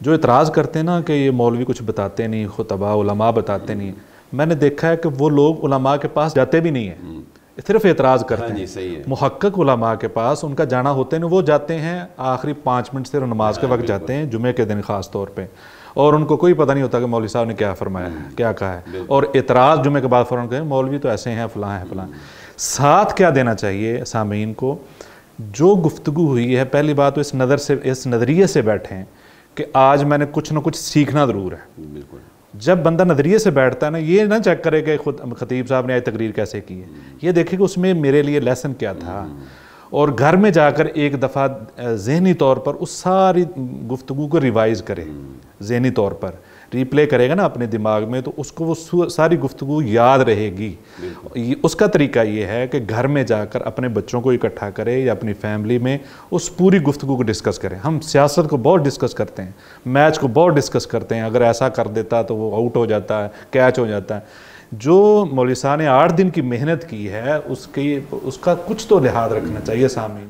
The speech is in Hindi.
जो इतराज़ करते हैं ना कि ये मौलवी कुछ बताते नहीं, खुतबा उलमा बताते नहीं, मैंने देखा है कि वो लोग उलमा के पास जाते भी नहीं हैं, सिर्फ एतराज़ करते हैं। मुहक्कक उलमा के पास उनका जाना होते नहीं, वो जाते हैं आखिरी 5 मिनट सिर्फ नमाज के वक्त जाते हैं, जुमे के दिन ख़ास तौर पे, और उनको कोई पता नहीं होता कि मौलवी साहब ने क्या फरमाया है, क्या कहा है, और एतराज़ जुमे के बाद फ़ौरन कहें मौलवी तो ऐसे हैं, फ़लाँ हैं फ़लाँ। साथ क्या देना चाहिए सामीन को, जो गुफ्तगू हुई है, पहली बात तो इस नज़रिए से बैठें कि आज मैंने कुछ ना कुछ सीखना ज़रूर है। बिल्कुल। जब बंदा नज़रिए से बैठता है ना, ये ना चेक करे कि खुद खतीब साहब ने आज तकरीर कैसे की है, ये देखे कि उसमें मेरे लिए लेसन क्या था, और घर में जाकर एक दफ़ा ज़हनी तौर पर उस सारी गुफ्तगू को रिवाइज़ करे, ज़हनी तौर पर रिप्ले करेगा ना अपने दिमाग में, तो उसको वो सारी गुफ्तगू याद रहेगी। उसका तरीका ये है कि घर में जाकर अपने बच्चों को इकट्ठा करे या अपनी फैमिली में उस पूरी गुफ्तगू को डिस्कस करें। हम सियासत को बहुत डिस्कस करते हैं, मैच को बहुत डिस्कस करते हैं, अगर ऐसा कर देता तो वो आउट हो जाता है, कैच हो जाता है। जो मौलवी साहब ने 8 दिन की मेहनत की है, उसका कुछ तो लिहाज रखना चाहिए सामने।